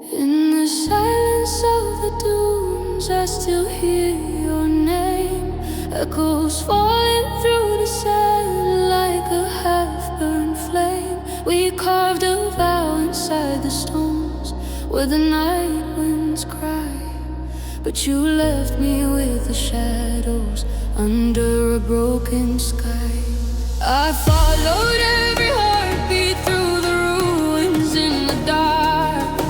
In the silence of the dunes, I still hear your name. Echoes falling through the sand like a half-burned flame. We carved a vow inside the stones where the night winds cry. But you left me with the shadows under a broken sky. I followed every heartbeat through the ruins in the dark,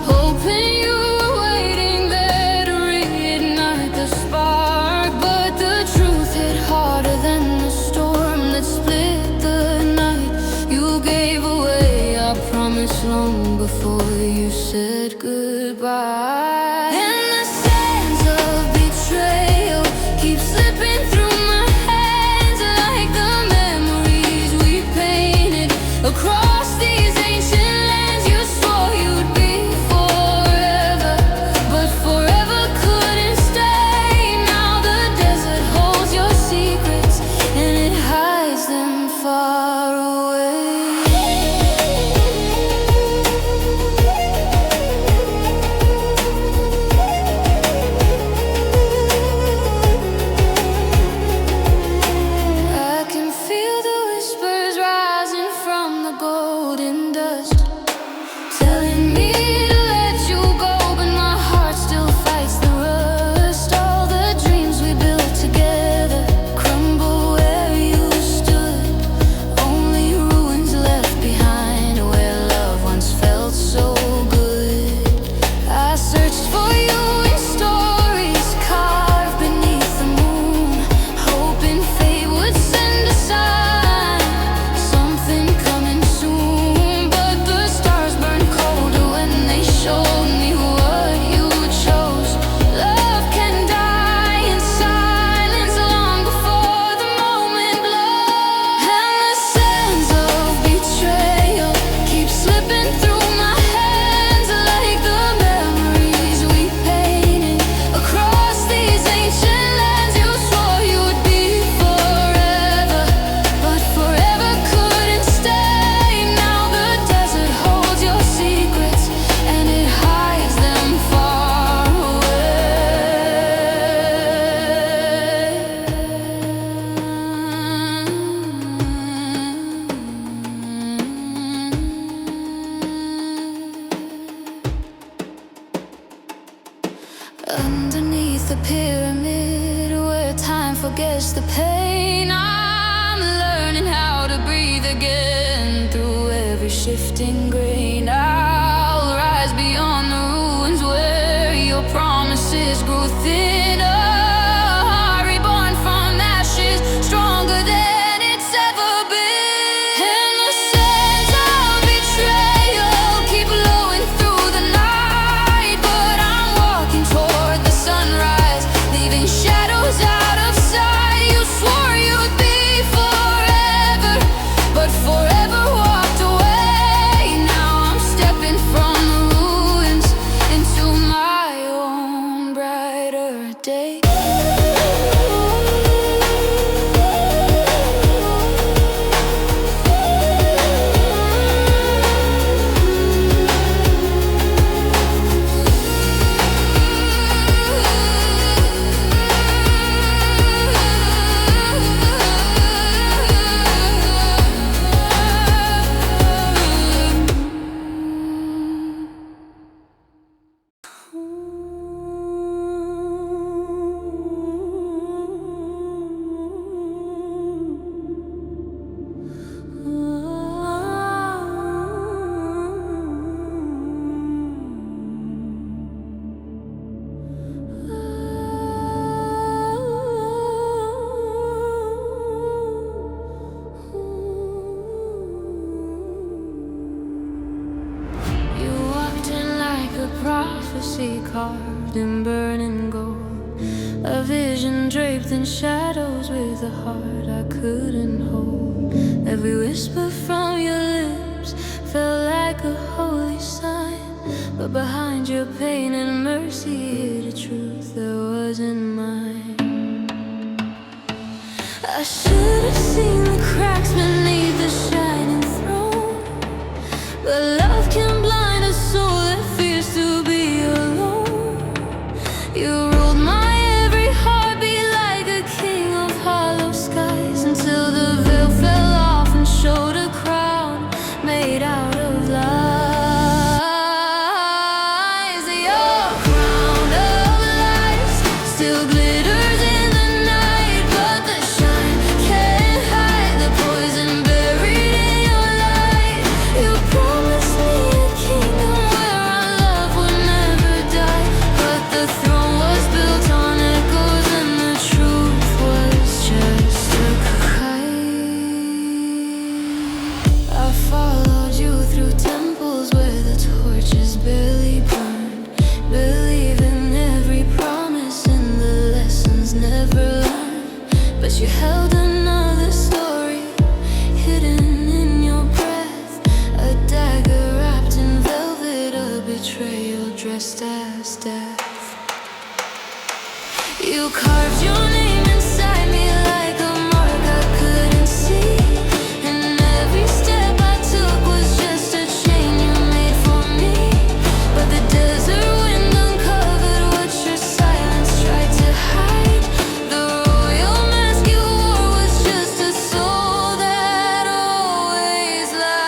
hoping you were waiting there to reignite the spark. But the truth hit harder than the storm that split the night. You gave away our promise long before you said goodbye. And the sands of betrayal keep slipping through my hands like the memories we painted across these ancient lands. You swore you'd be forever, but forever couldn't stay. Now the desert holds your secrets and it hides them far away. I can feel the whispers rising from the golden dust, telling me to let you go, but my heart still fights the rust. All the dreams we built together crumble where you stood. Only ruins left behind where love once felt so good. I searched for you in stories carved beneath the moon, hoping fate would send a sign, something coming soon. But the stars burned colder when they showed me what you chose. Love can die in silence long before the moment blows. And the sands of betrayal keep slipping through my hands like the memories we painted across these ancient lands. You swore you'd be forever, but forever couldn't stay. Now the desert holds your secrets and it hides them far away. Underneath the pyramid where time forgets the pain, I'm learning how to breathe again through every shifting grain. I'll rise beyond the ruins where your promises grew thinner. Heart reborn from ashes, stronger than it's ever been. And the sands of betrayal keep blowing through the night, but I'm walking toward the sunrise, leaving shadows out of sight. You swore you'd be forever, but forever walked away. Now I'm stepping from the ruins into my own brighter day. You walked in like a prophecy carved in burning gold, a vision draped in shadows with a heart I couldn't hold. Every whisper from your lips felt like a holy sign, but behind your pain and mercy hid a truth that wasn't mine. I should have seen the cracks beneath the shining throne, but love can blind a soul that fears dressed as death. You carved your name inside me like a mark I couldn't see, and every step I took was just a chain you made for me. But the desert wind uncovered what your silence tried to hide. The royal mask you wore was just a soul that always lied.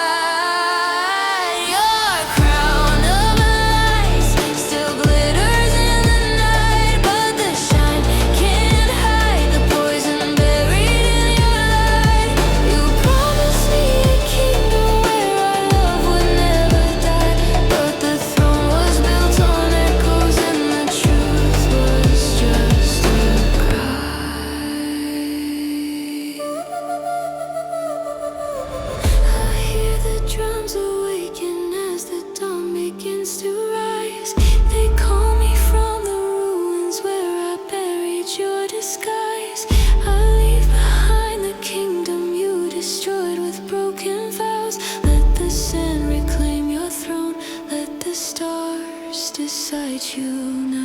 Your crown of lies still glitters in the night, but the shine can't hide the poison buried in your light. You promised me a kingdom where our love would never die, but the throne was built on echoes and the truth was just a cry. I hear the drums awaken as the dawn begins to rise. They call me from the ruins where I buried your disguise. I leave behind the kingdom you destroyed with broken vows. Let the sand reclaim your throne. Let the stars decide you now.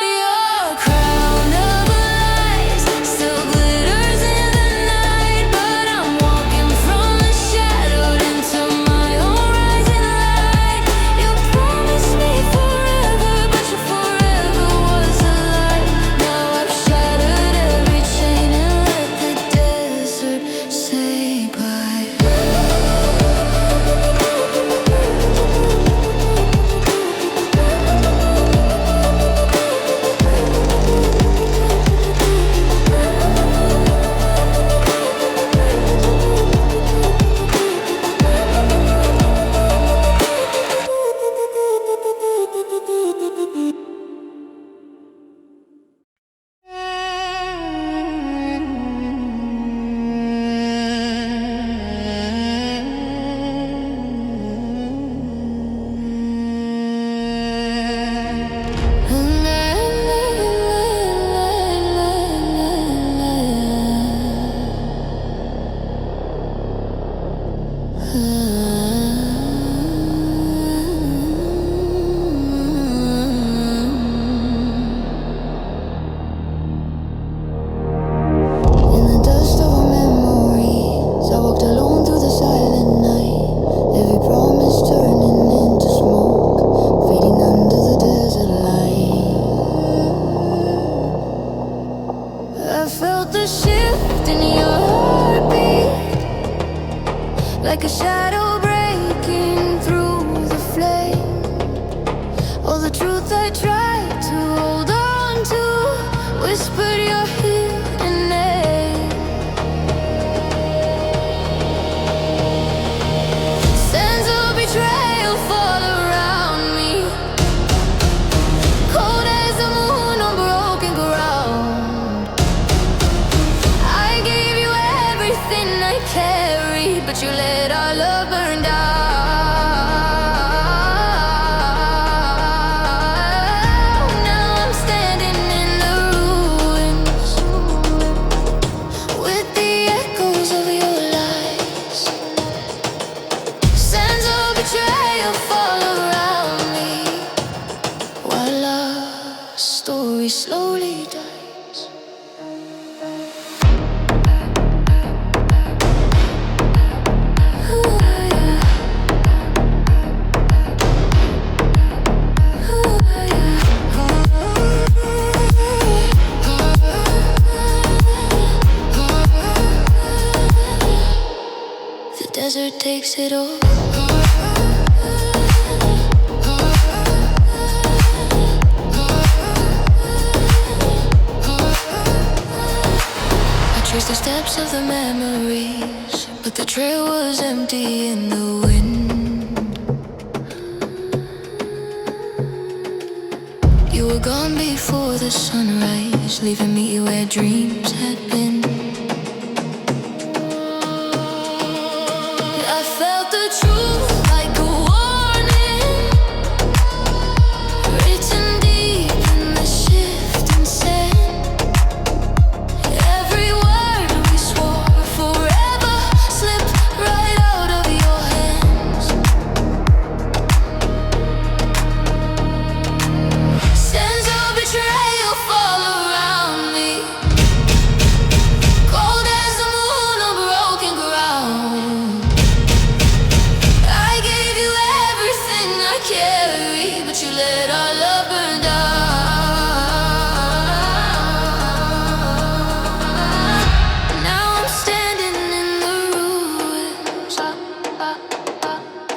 Your crown of lies still glitters in the night, but I'm walking from the shadowed into my own rising light. You promised me forever, but your forever was a lie. Now I've shattered every chain and let the desert say bye. In the dust of our memories, I walked alone through the silent night. Every promise turning into smoke, fading under the desert light. I felt the shift in your heartbeat, like a shadow breaking through the flame. All the truth I tried to hold on to whispered your hidden name. Sands of betrayal fall around me, cold as the moon on broken ground. I gave you everything I carried, but you let our love burn down. Now I'm standing in the ruins with the echoes of your lies. Sands of betrayal fall around me, while our story slowly dies. The desert takes it all. I traced the steps of the memories, but the trail was empty in the wind. You were gone before the sunrise, leaving me where dreams had been. I felt the truth like a warning, written deep in the shifting sand. Every word we swore forever slipped right out of your hands.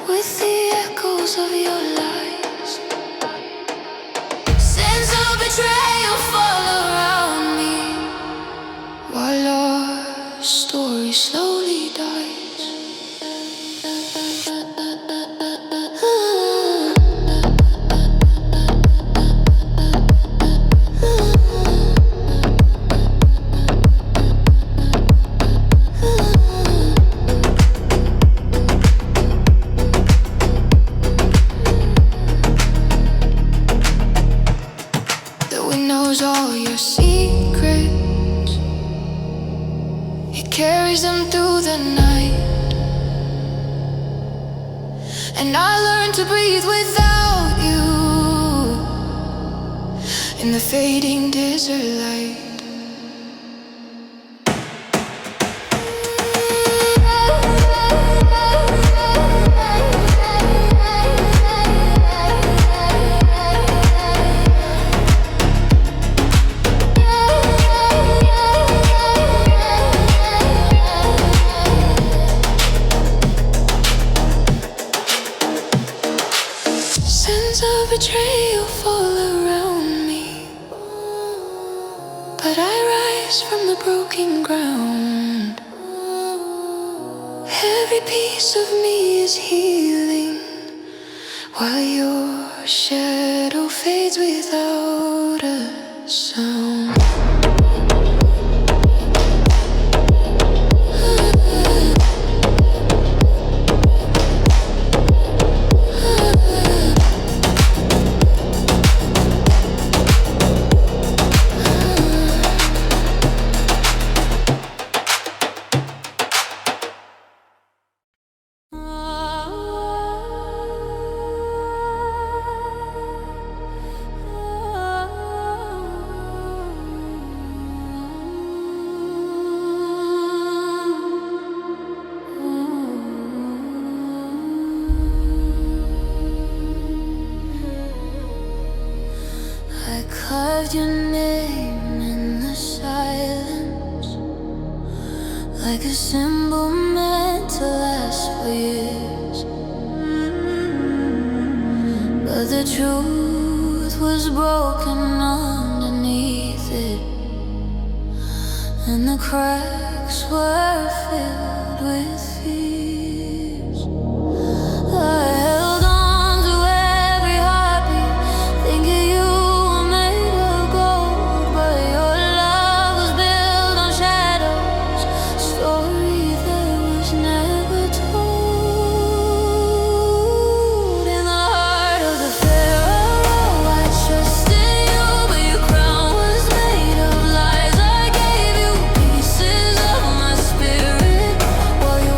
with the echoes of your lies. Sense of betrayal fall around me while our story slowly dies. All your secrets, it carries them through the night. And I learned to breathe without you in the fading desert light. Betrayal fall around me, but I rise from the broken ground. Every piece of me is healing, while your shadow fades without a sound. Carved your name in the silence, like a symbol meant to last for years. But the truth was broken underneath it, and the cracks were filled with fears. I held on to every heartbeat, thinking you pieces of my spirit while you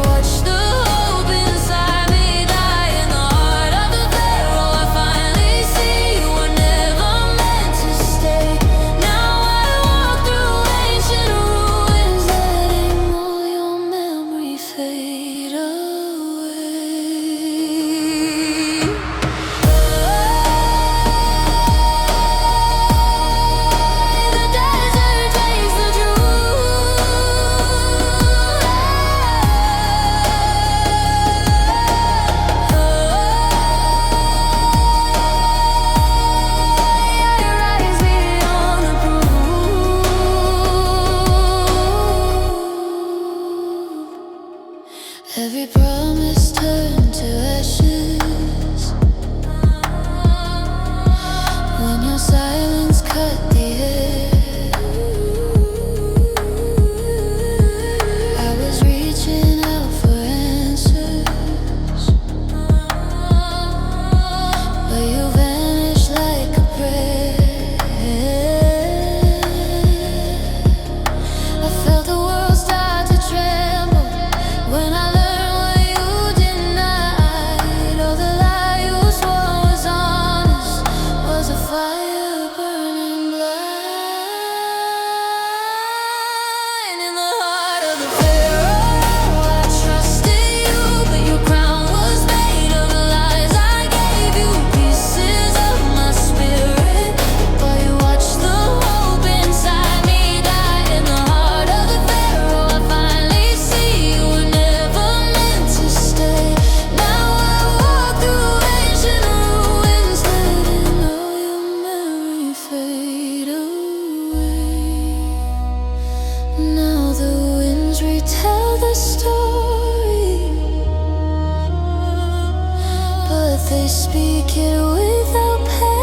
They speak it without pain.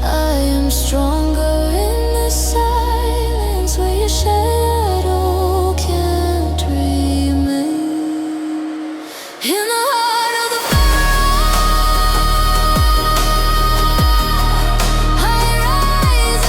I am stronger in the silence where your shadow can't remain. In the heart of the fire, I rise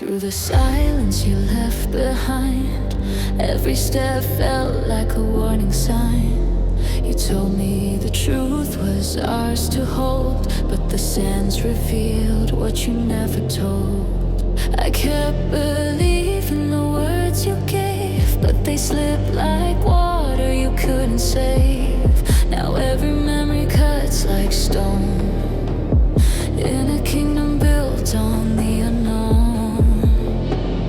through the silence you left behind. Every step felt like a warning sign. You told me the truth was ours to hold, but the sands revealed what you never told. I kept believing the words you gave, but they slipped like water you couldn't save. Now every memory cuts like stone in a kingdom built on the unknown.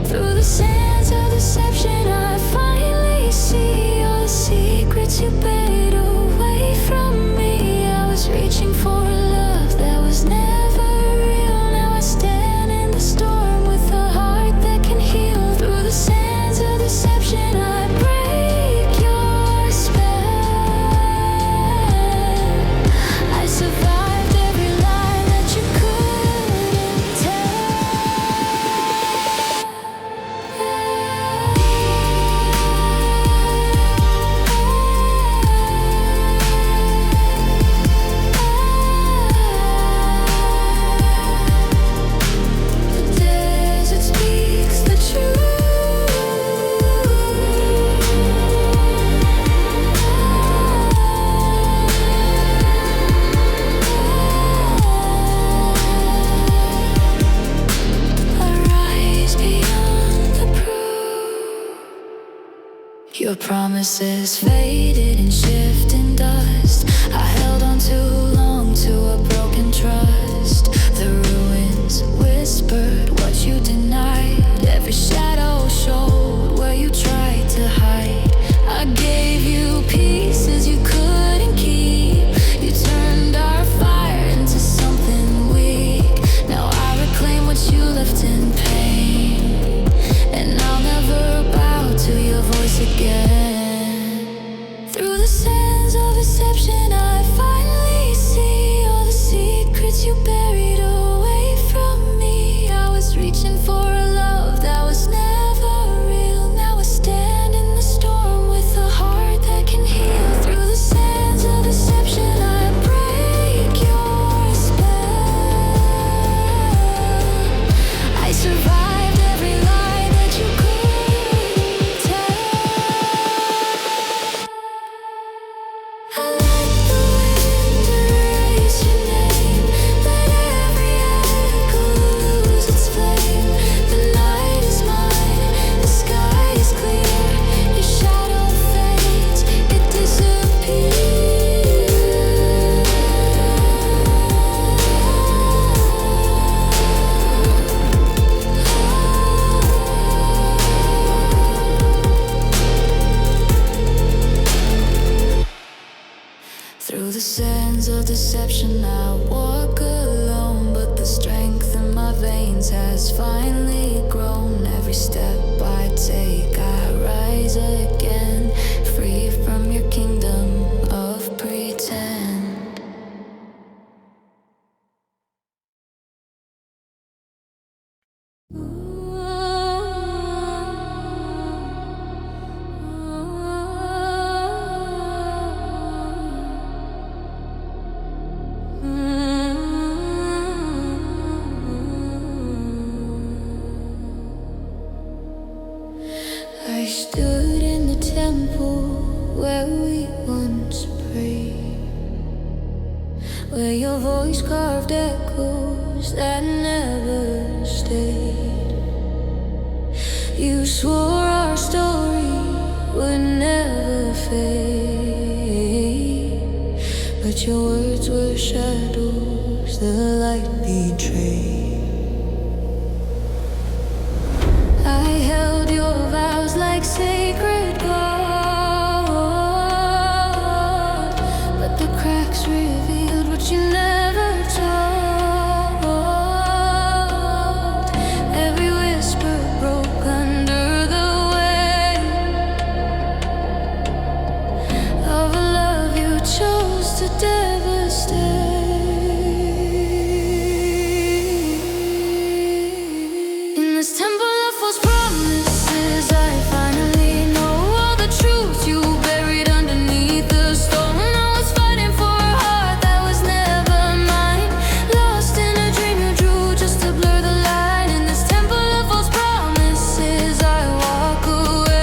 Through the sands of deception, I finally see all the secrets you buried away from me. I was reaching for a love that was never real. Now I stand in the storm with a heart that can heal. Through the sands of deception, I break your spell. I survived every lie that you couldn't tell. Your promises faded in shifting dust. I held on too long to a broken trust. The ruins whispered what you denied. Every shadow showed where you tried to hide. I gave you pieces you couldn't keep. You turned our fire into something weak. Now I reclaim what you left in pain, and I'll never bow to your voice again. Through the sands of deception, I finally see all the secrets you buried away from me. I was reaching for a love that was never real. Now I stand in the storm with a heart that can heal. Through the sands of deception, I break your spell. I survived every lie that you couldn't tell. I let the wind erase your name. Let every echo lose its flame. The night is mine, the sky is clear. Your shadow fades, it disappears. Through the sands of deception, I walk alone, but the strength in my veins has finally grown. Every step I take, I rise again, free from your kingdom of pretend. we once prayed, where your voice carved echoes that never stayed. You swore our story would never fade, but your words were shadows the light betrayed. I held your vows like sacred gold, but the cracks revealed what you never told. Every whisper broke under the weight of a love you chose to devastate. In this temple of false promises, I finally know all the truth you buried underneath the stone. I was fighting for a heart that was never mine, lost in a dream you drew just to blur the line. In this temple of false promises, I walk away,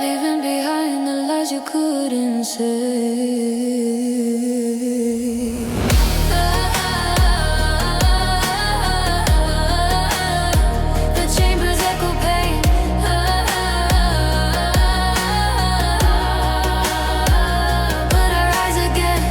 leaving behind the lies you couldn't say. The chambers echo pain, but I rise again.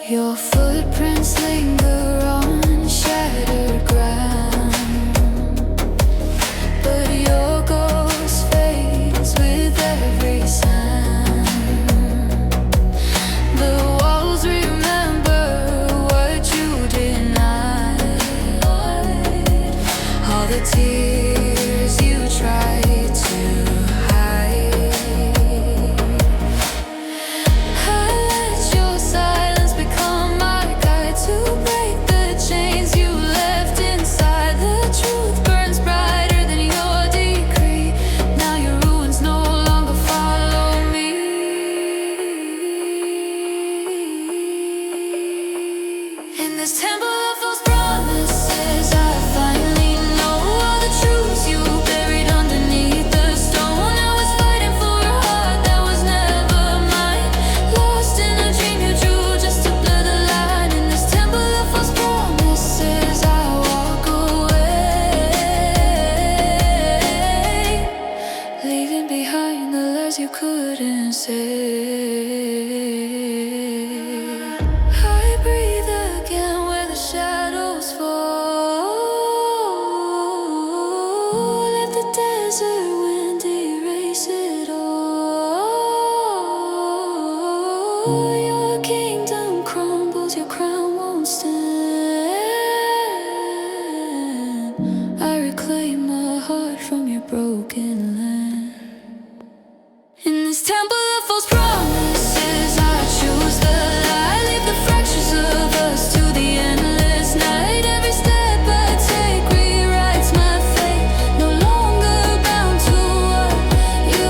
Your footprints linger on shattered ground, but your ghost fades with every sound. The walls remember what you denied, all the tears you tried to hide. I let your silence become my guide to break the chains you left inside. The truth burns brighter than your decree. Now your ruins no longer follow me. In this temple of false promises, I finally know all the truths you buried underneath the stone. I was fighting for a heart that was never mine, lost in a dream you drew just to blur the line. In this temple of false promises, I walk away, leaving behind the lies you couldn't say. I breathe again where the shadows fall. Let the desert wind erase it all. Your kingdom crumbles, your crown won't stand. I reclaim my heart from your broken land. In this temple of false promises, I choose the light. Leave the fractures of us to the endless night. Every step I take rewrites my fate, no longer bound to what you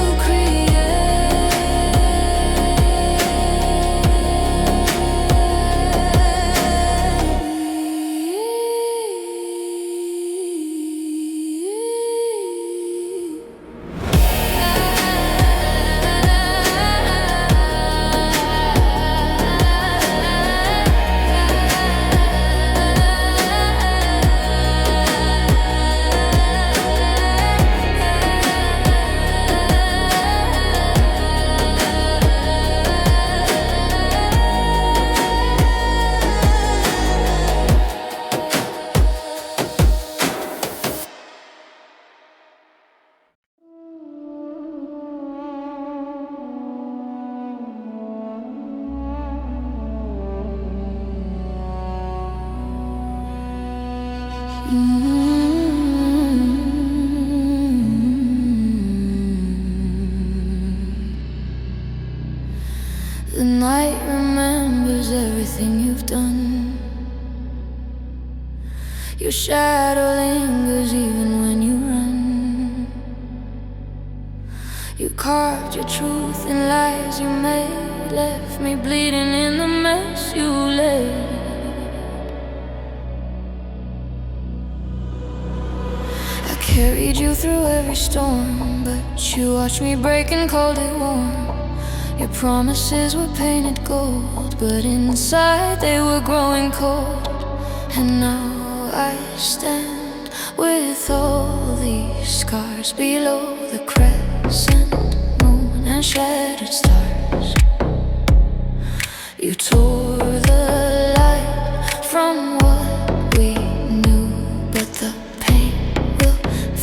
The night remembers everything you've done. Your shadow lingers even when you run. You carved your truth in lies you made, left me bleeding in the mess you laid. I carried you through every storm, but you watched me break and called it warm. Your promises were painted gold, but inside they were growing cold. And now I stand with all these scars below the crescent moon and shattered stars. You tore the light from what we knew, but the pain will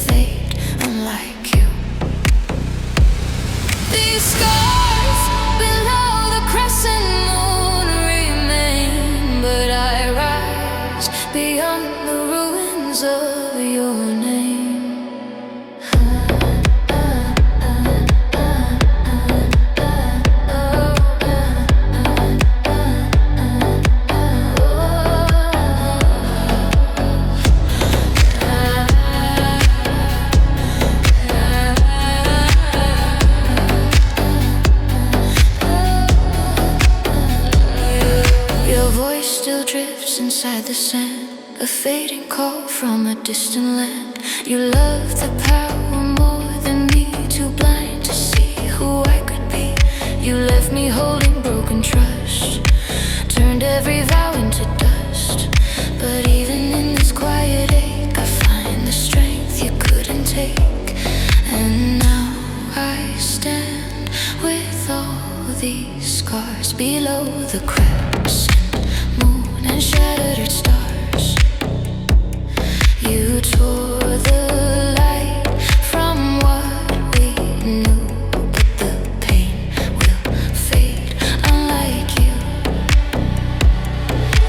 fade unlike you. These scars below the crescent moon remain, but I rise beyond the ruins of your name. Inside the sand, a fading call from a distant land. You loved the power more than me, too blind to see who I could be. You left me holding broken trust, turned every vow into dust. But even in this quiet ache, I find the strength you couldn't take. And now I stand with all these scars below the crescent moon and shattered stars. You tore the light from what we knew, but the pain will fade unlike you.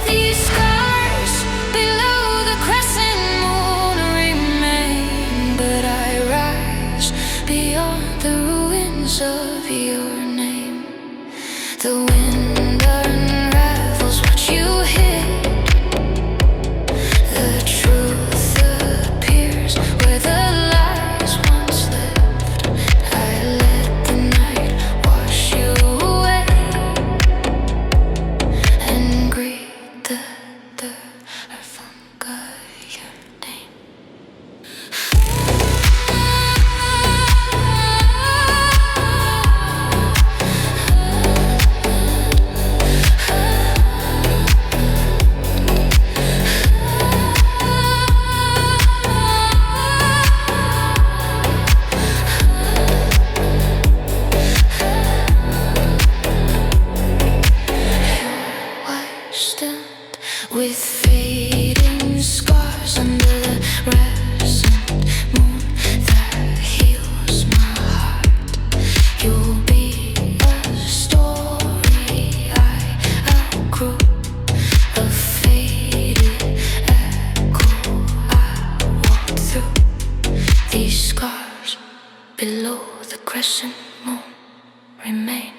These scars below the crescent moon remain, but I rise beyond the ruins of your name. The wind unravels what you hid. The truth appears where the lies once lived. I let the night wash you away and greet the earth forgot your name. With fading scars under the crescent moon that heals my heart. You'll be a story I outgrew, a faded echo I walked through. These scars below the crescent moon remain,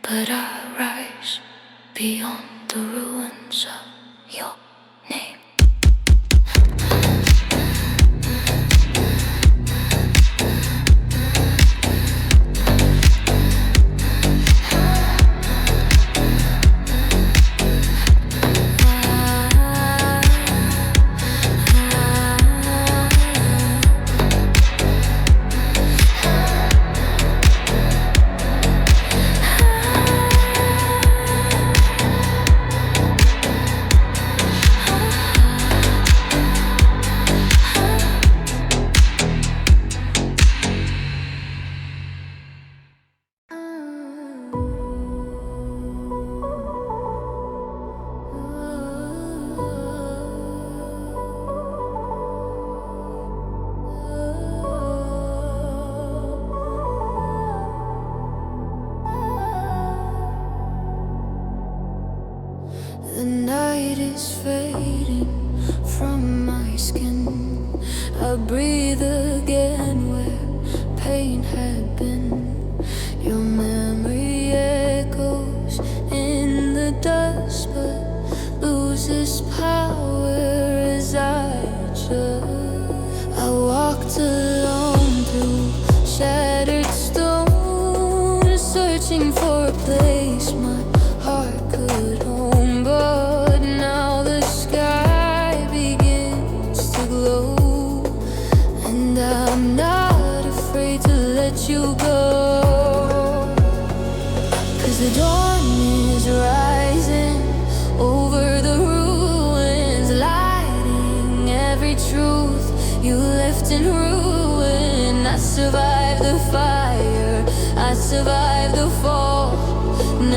but I rise beyond the ruins of your name. The night is fading from my skin. I breathe again where pain had been. Your memory echoes in the dust, but loses power as I adjust. I walked alone through shattered stone. place my heart could home. But now the sky begins to glow, and I'm not afraid to let you go. 'Cause the dawn is rising over the ruins, lighting every truth you left in ruin. I survived the fire, I survived the fall.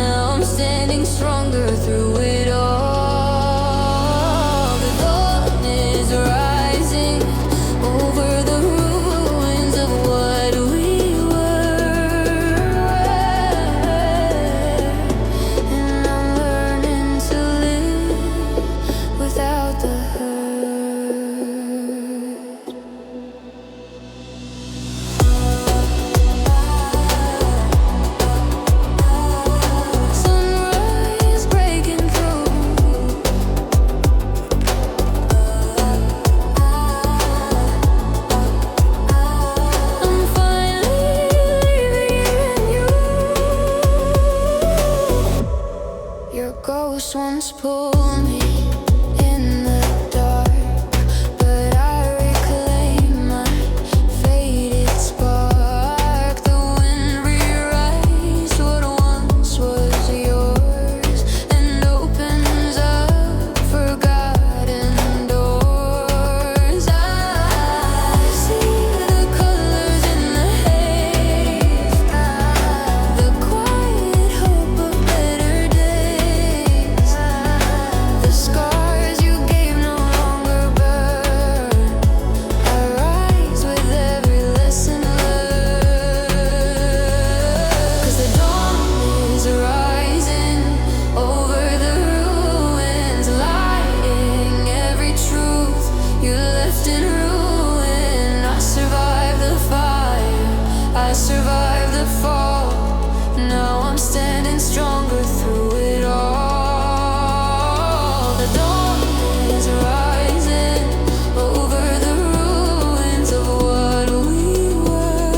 Now I'm standing stronger through it all. The dawn is rising over the ruins of what we were. And I'm learning to live without the hurt. Sunrise breaking through. I'm finally leaving you. Your ghost once pulled me in the dark, but I reclaim my faded spark. The wind rewrites what once was yours and opens up forgotten doors. I see the colors in the haze, the quiet hope of better days. The scars you gave no longer burn. I rise with every lesson learned. 'Cause the dawn is rising over the ruins, lighting every truth you left in ruin. I survived the fire, I survived the fall. Now I'm standing stronger through it all. The dawn is rising over the ruins of what we were.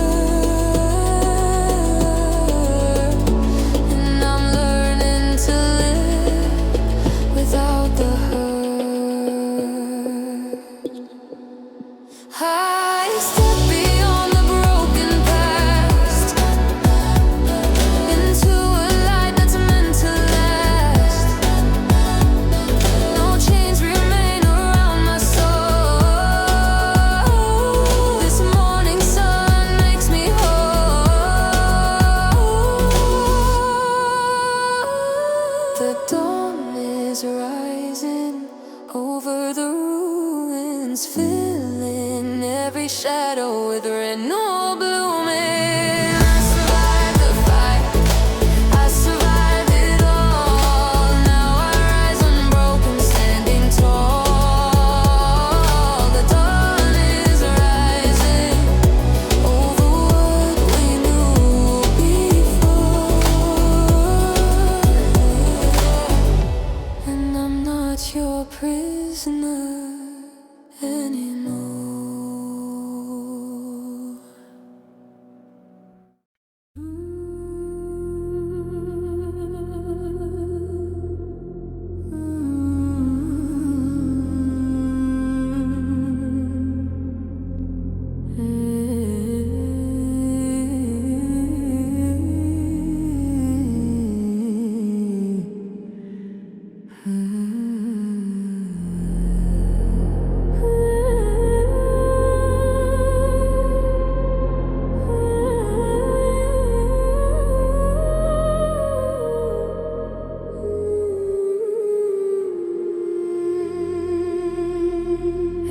And I'm learning to live without the hurt. I step beyond the broken past into a light that's meant to last. No chains remain around my soul. This morning sun makes me whole. The dawn is rising over the ruins, filling every shadow with renewal blooming. I survived the fight, I survived it all. Now I rise unbroken, standing tall. The dawn is rising over what we knew before. And I'm not your prisoner anymore.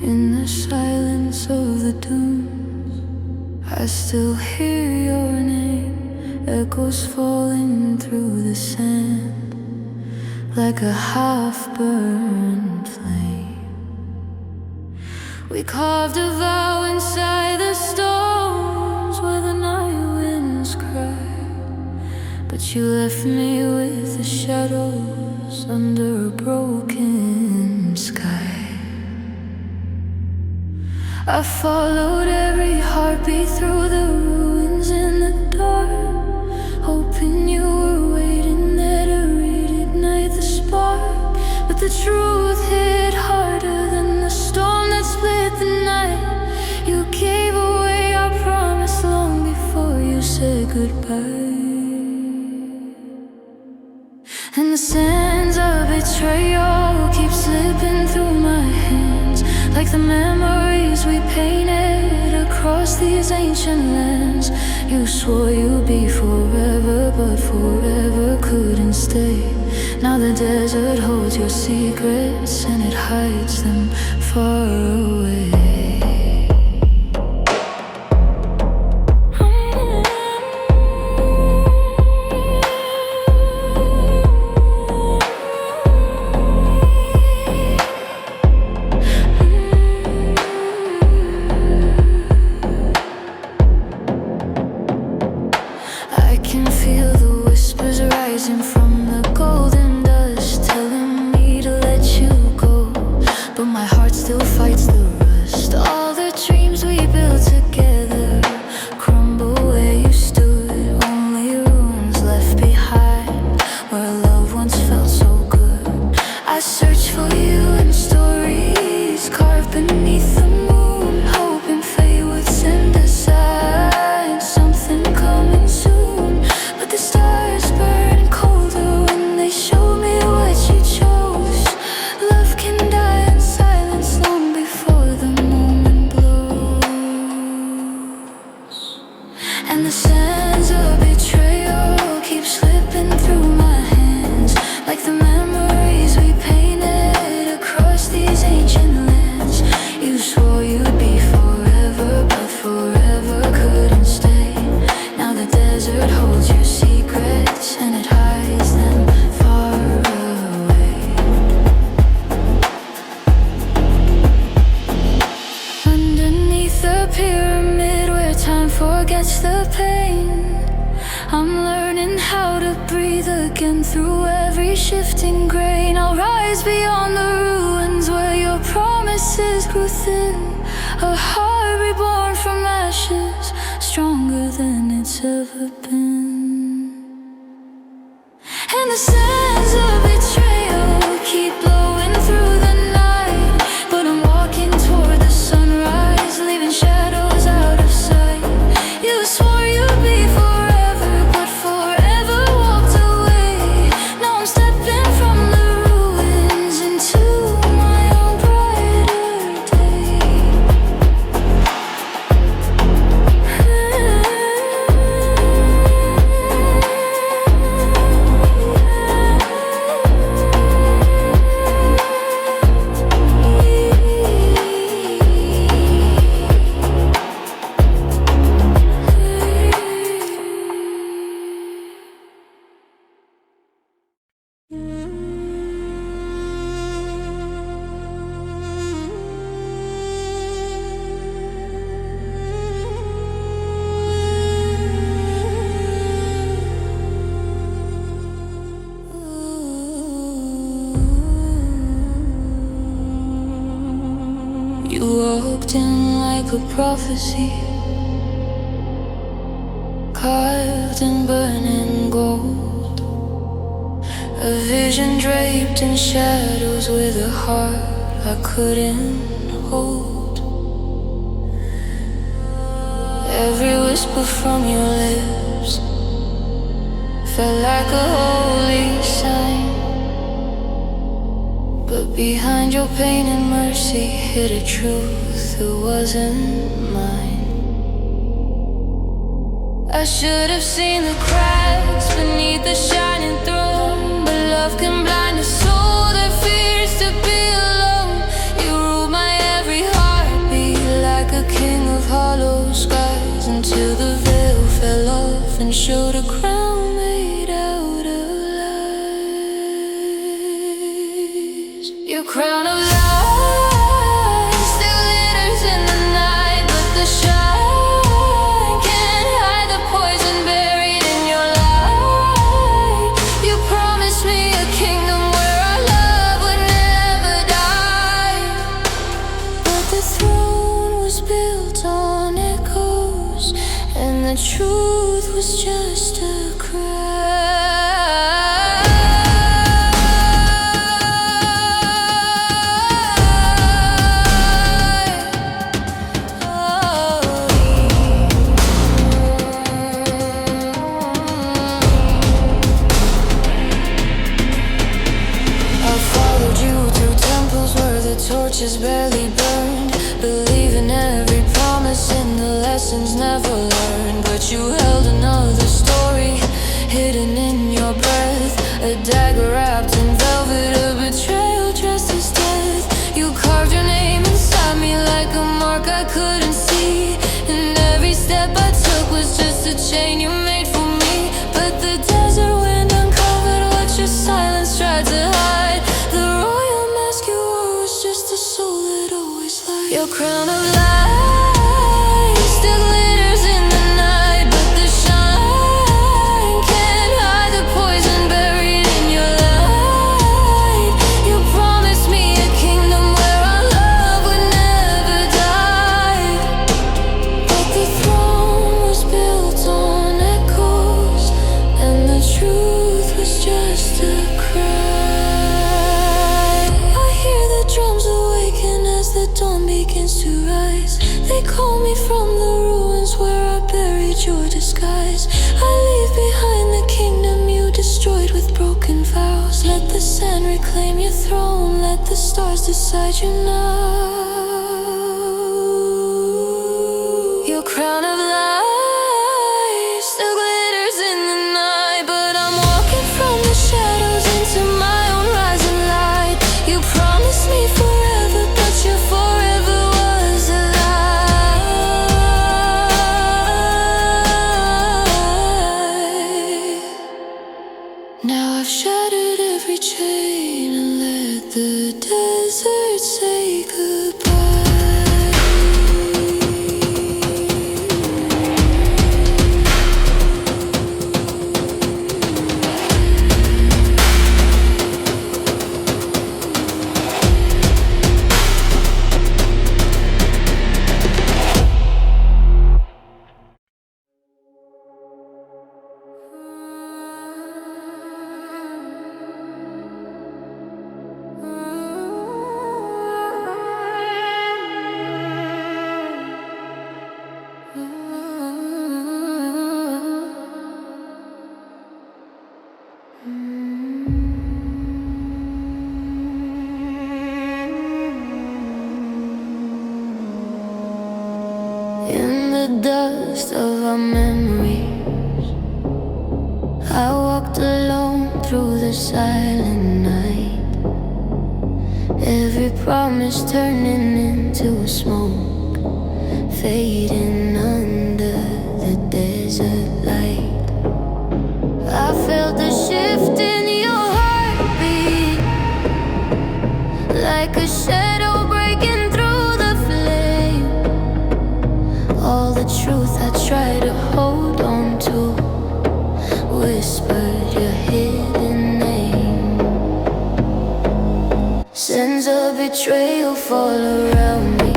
In the silence of the dunes, I still hear your name, echoes falling through the sand like a half-burned flame. We carved a vow inside the stones where the night winds cry, but you left me with the shadows under a broken sky. I followed every heartbeat through the ruins in the dark, hoping you were waiting And the sands of betrayal keep slipping through my hands, like the memories we painted across these ancient lands. You swore you'd be forever, but forever couldn't stay. Now the desert holds your secrets and it hides them far away. From the golden dust, telling me to let you go, but my heart still fights the rust. All the dreams we built together crumble where you stood. Only ruins left behind where love once felt so good. I search for you in stories carved beneath the moon, hoping fate would send a sign, something coming soon. But the stars burn show me what you chose. Love can die in silence long before the moment blows. And the sands of betrayal keep slipping through my hands, like the memories we painted across these ancient lands. You swore you'd be forever, but forever couldn't stay. Now the desert holds your secrets and it hides them far away. Underneath the pyramid where time forgets the pain, I'm learning how to breathe again through every shifting grain. I'll rise beyond the ruins where your promises grew thin, a heart reborn from ashes, stronger than it's ever been. And the sands of betrayal keep blowing through the night, but I'm walking toward the sunrise, leaving shadows out of sight. You swore you'd be forever, but forever walked away. Now I'm stepping from the ruins into my own brighter day. You walked in like a prophecy, carved in burning gold, a vision draped in shadows with a heart I couldn't hold. Every whisper from your lips felt like a holy sign, but behind your pain and mercy hid a truth that wasn't mine. I should have seen the cracks beneath the shining throne, but love can blind a soul that fears to be alone. You ruled my every heartbeat like a king of hollow skies, until the veil fell off and showed a crown made out of lies. Your crown of lies still glitters in the night, but the shine can't hide the poison buried in your light. You promised me a kingdom where our love would never die, but the throne was built on echoes, and the truth was just a cry. bridges barely burned, believing every promise in the lessons never learned. But you held another story hidden in your breath, a dagger wrapped in velvet, a betrayal dressed as death. You carved your name inside me like a mark I couldn't see, and every step I took was just a chain you made for me. But the desert wind uncovered what your silence tried to hide. The royal mask you wore was just a soul that always lied. Your crown of lies still glitters in the night, but the shine can't hide the poison buried in your light. You promised me a kingdom where our love would never die, but the throne was built on echoes, and the truth was just a cry. I hear the drums awaken as the dawn begins to rise. They call me from the ruins where I buried your disguise. I leave behind the kingdom you destroyed with broken vows. Let the sand reclaim your throne, let the stars decide you now. Your crown of lies still glitters in the night, but I'm walking from the shadows into my own rising light. You promised me forever, but your forever was a lie. Now I've shattered every chain and let the desert say goodbye. In the dust of our memories, I walked alone through the silent night. Every promise turning into smoke, fading under the desert light. I felt the shift in your heartbeat, like a shadow breaking through the flame. All the truth I tried to hold on to whispered your hidden name. Scents of betrayal fall around me,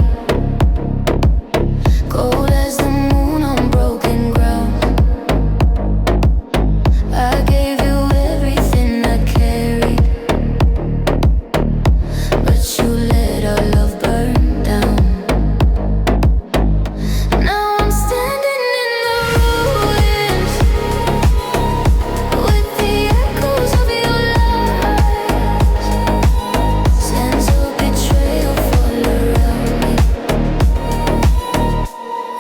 cold as the moon on broken ground. I gave you everything I carried, but you let our love burn down. Now I'm standing in the ruins with the echoes of your lies. Scents of betrayal fall around me,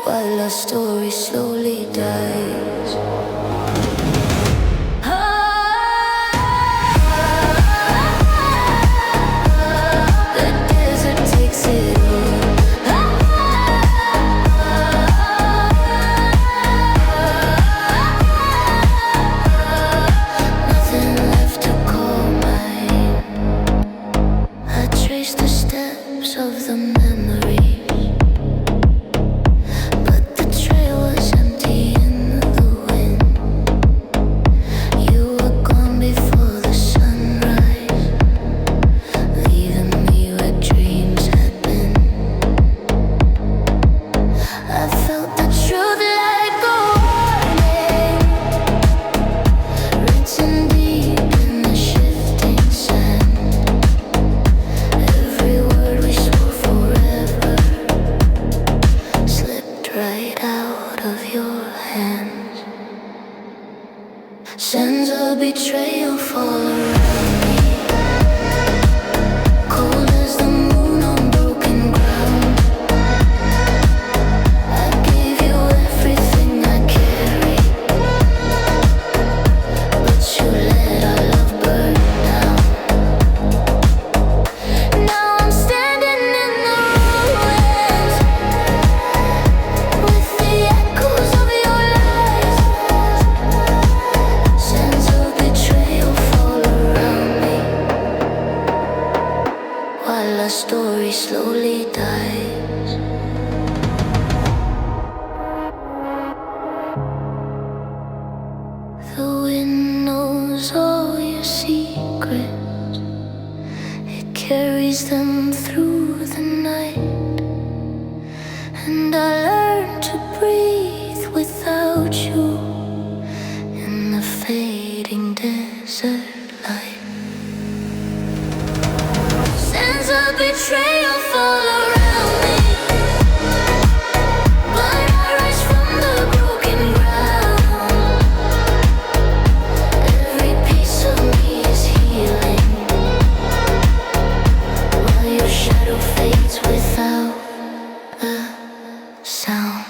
while our story slowly dies. The desert takes it all. Nothing left to call mine. I trace the steps of the memories, but the trail was empty in the wind. You were gone before the sunrise, leaving me where dreams had been. I felt the truth like a warning, written deep in the shifting sand. Every word we swore forever slipped right out of your hands. Sands of betrayal fall around me, cold as the moon on slowly dies. The wind knows all your secrets, it carries them through the night. And I learned to breathe without you in the fading desert light. Sands of betrayal fall around me. Blood I rise from the broken ground. Every piece of me is healing, while your shadow fades without a sound.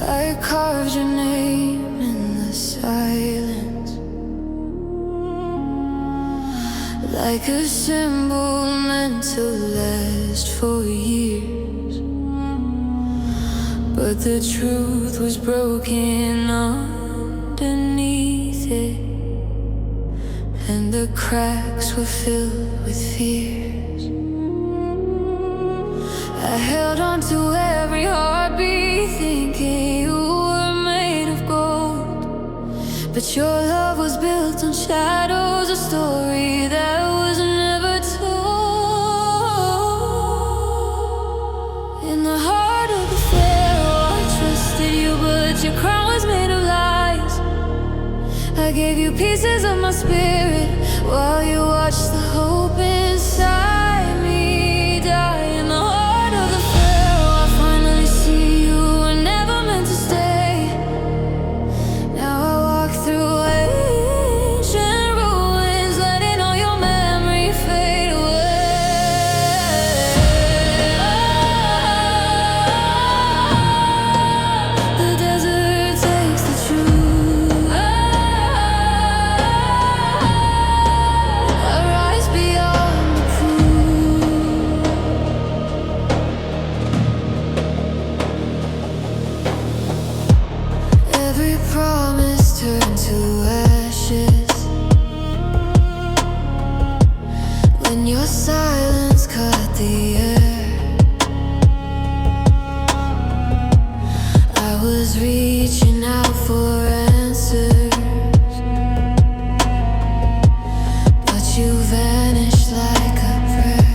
I carved your name in the silence, like a symbol meant to last for years. But the truth was broken underneath it, and the cracks were filled with fears. I held on to every heartbeat, thinking you were made of gold. But your love was built on shadows, a story that was never told. In the heart of the Pharaoh, I trusted you, but your crown was made of lies. I gave you pieces of my spirit, while you watched the hope inside me die. In the heart of the Pharaoh, I finally see you were never meant to stay. Now I walk through ancient ruins, letting all your memory fade away. The desert takes the truth. I rise beyond the proof. Every promise turned to ashes when your silence cut the air. I was reaching out for answers, but you vanished like a prayer.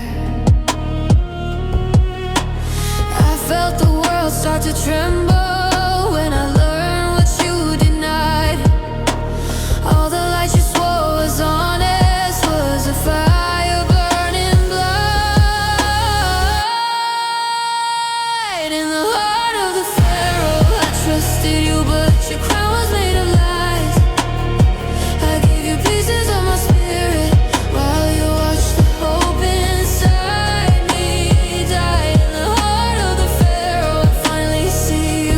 I felt the world start to tremble when I learned what you denied. All the light you swore was honest was a fire burning blind. In the heart of the Pharaoh, I trusted you, but your crown was made of lies. I gave you pieces of my spirit, while you watched the hope inside me die. In the heart of the Pharaoh, I finally see you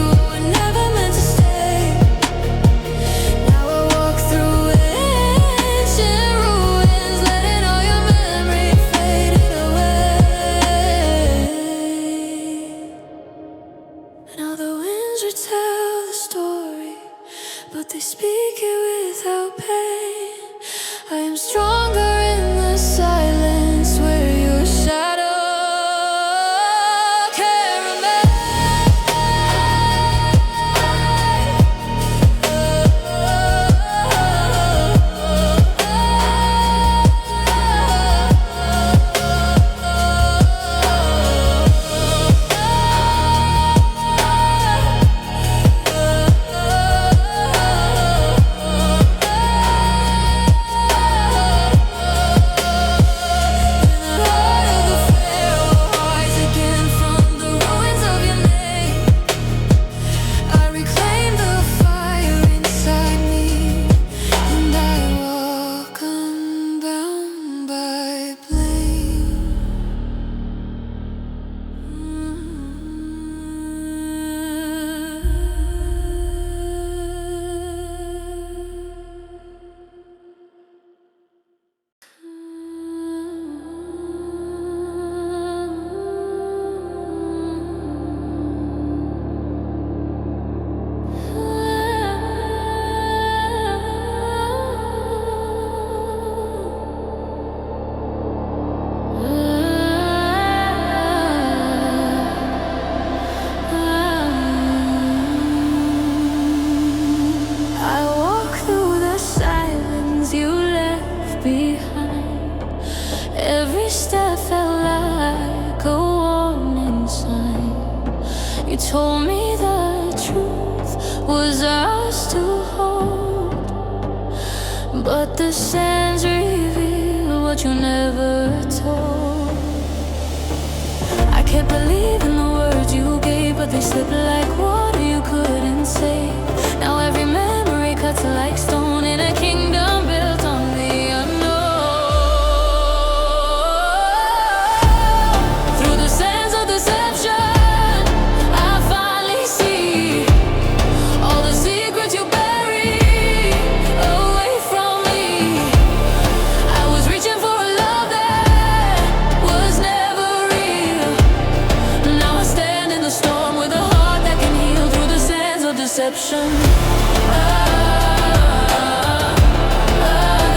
told me the truth was ours to hold, but the sands reveal what you never told. I can't believe in the words you gave, but they slip like water you couldn't save. Now every memory cuts like stone in a kingdom built on the unknown. Through the sands of deception, I finally see all the secrets you bury away from me. I was reaching for a love that was never real. Now I stand in the storm with a heart that can heal through the sands of deception.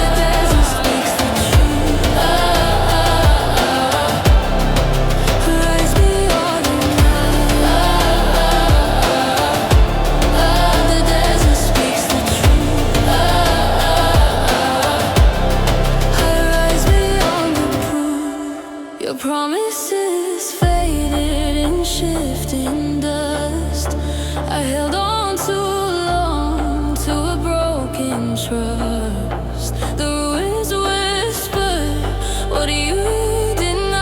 The desert speaks the truth. Rise beyond the night. The desert speaks the truth. I rise beyond the proof. Your promises faded in shifting dust. I held on too long to a broken trust. The ruins whispered what you denied.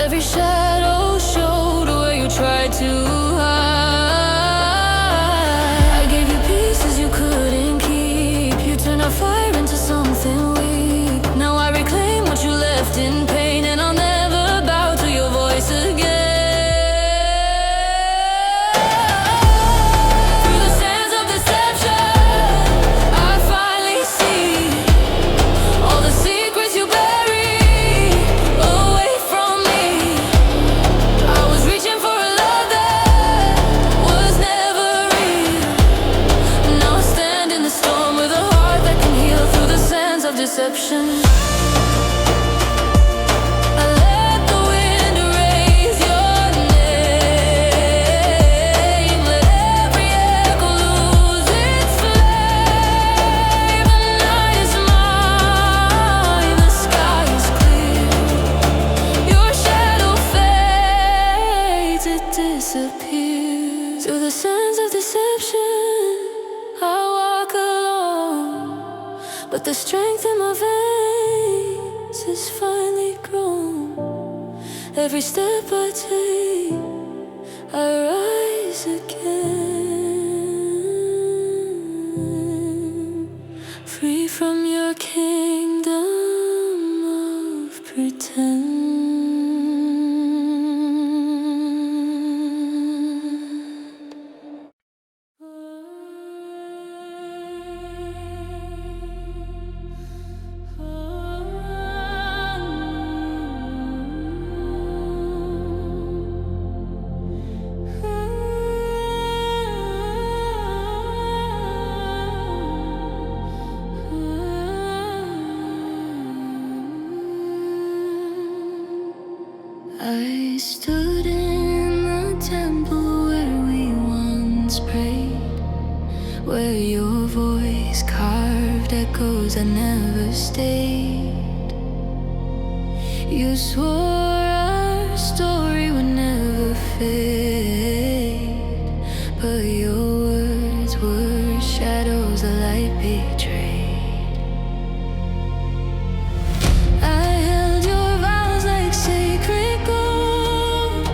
Every shadow showed where you tried to hide. I gave you pieces you couldn't keep. You turned our fire into something weak. Now I reclaim what you left in pain, and I'll never bow to your voice again. Through the sands of deception, I finally see all the secrets you bury away from me. I was reaching for a love that was never real. Now I stand in the storm with a heart that can heal through the sands of deception. I let the wind erase your name. Let every echo lose its flame. The night is mine, the sky is clear. Your shadow fades, it disappears. Through the sands of deception, I walk alone, but the strength in my veins is finally grown. Every step I take, I rise again, free from your kingdom of pretend. I stood in the temple where we once prayed, where your voice carved echoes that never stayed. You swore our story would never fade, but your words were shadows the light betrayed. I held your vows like sacred gold,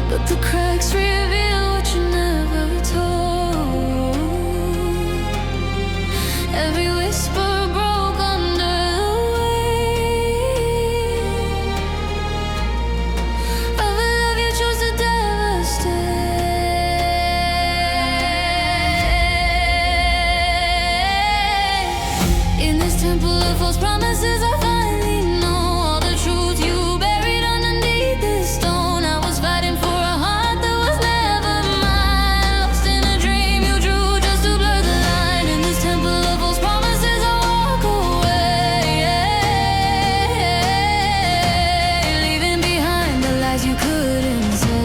but the cracks reveal what you never told. Every whisper broke under the weight of a love you chose to devastate. In this temple of false promises, I finally know all the truth you buried underneath this stone. I was fighting for a heart that was never mine, lost in a dream you drew just to blur the line. In this temple of false promises, I walk away, leaving behind the lies you couldn't say.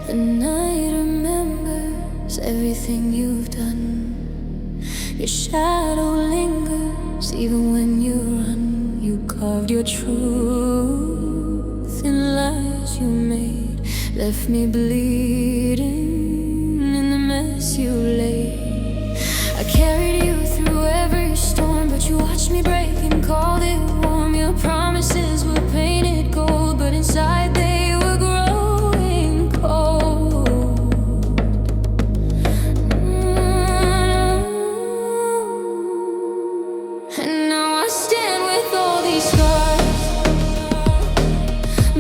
The night remembers everything you've done. Your shadow lingers even when you run. You carved your truth in lies you made, left me bleeding in the mess you laid. I carried you through every storm, but you watched me break and called it warm. Your promises were painted gold, but inside they were growing cold. And now I stand with all these scars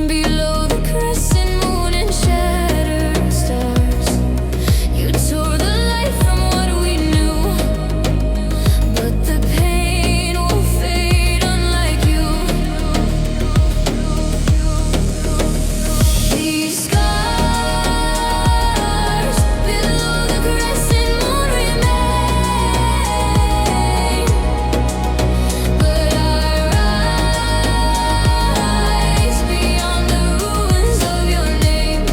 below the crescent moon and shattered stars. You tore the light from what we knew, but the pain will fade unlike you. These scars below the crescent moon remain, but I rise beyond the ruins of your name.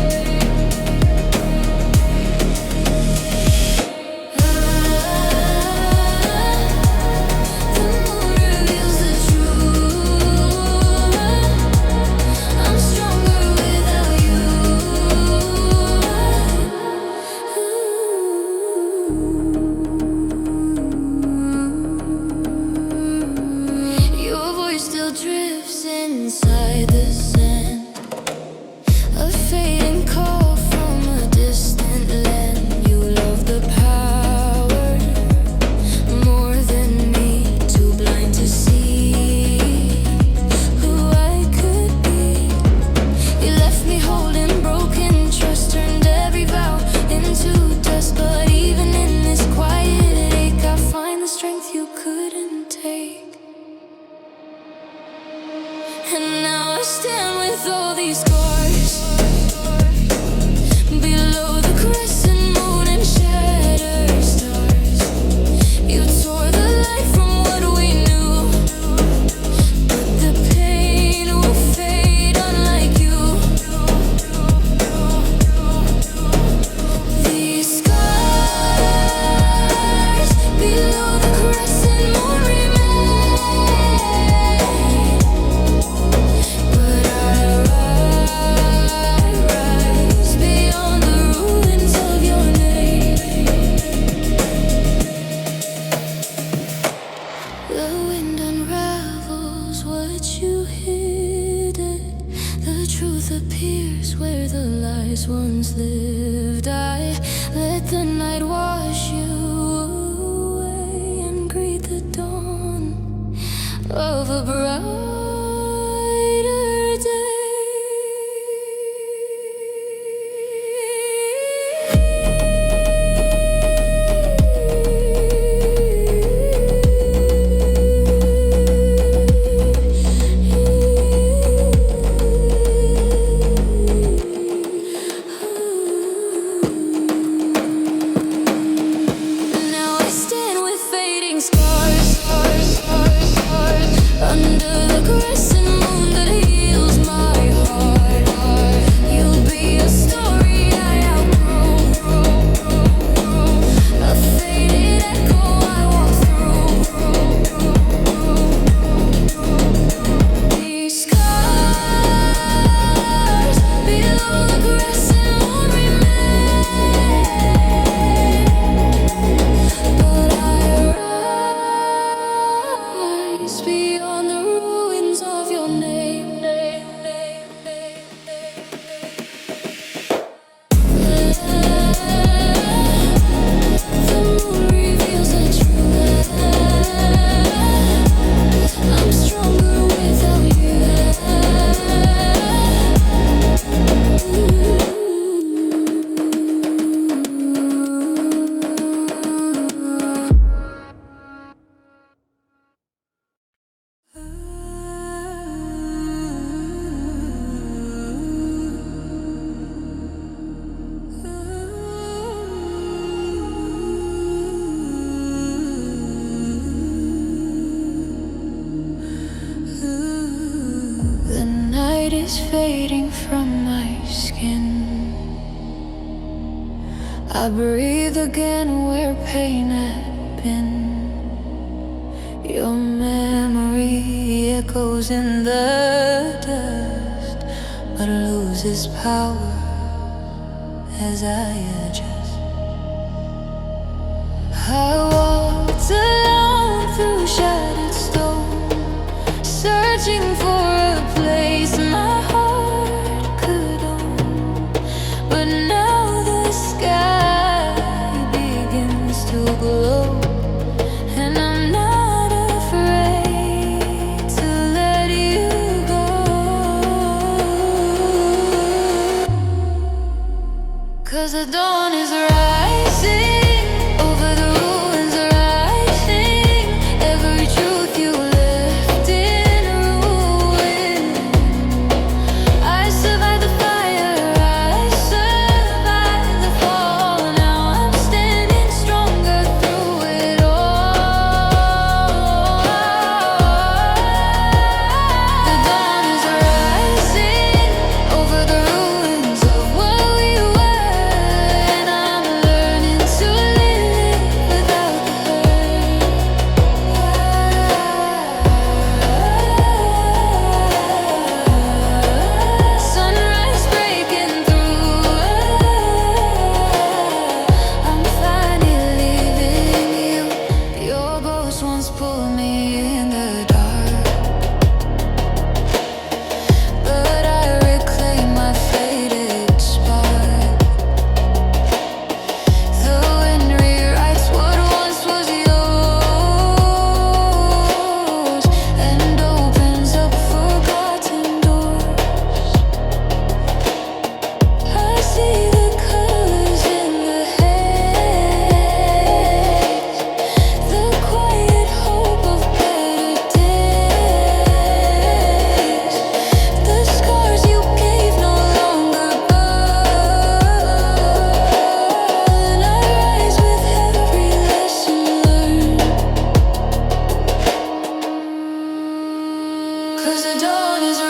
The moon reveals the truth. I'm stronger without you. Your voice still drifts inside the sand, a fading call from a distant land. You love the power more than me, too blind to see who I could be. You left me holding broken trust, turned every vow into dust. But even in this quiet ache, I find the strength you couldn't take. And now I stand with all these scars below the crescent moon and shattered stars. You tore the light from what we knew, but the pain will fade unlike you. These scars below the crescent moon remain, but I rise beyond the ruins of your name. The wind unravels what you hid. The truth appears where the lies once lived. I let the night wash you away and greet the dawn of a brighter Now I stand with fading scars, under the crescent moon that heals my heart. You'll be a story I outgrow, a faded echo I walk through. These scars below the crescent moon remain, but I rise beyond the ruins of your name. The moon reveals the truth. I'm stronger without you. The night is fading from my skin. I breathe again where pain had been. Your memory echoes in the dust, but loses power as I adjust. I walked alone through shattered stone, searching for a place my heart could own. But now the sky begins to glow, and I'm not afraid to let you go. 'Cause the dawn is rising over the ruins, rising every truth you left in ruin. I survived the fire, I survived the fall. Now I'm standing stronger through it all. The dawn is rising over the ruins of what we were, 'Cause the dawn is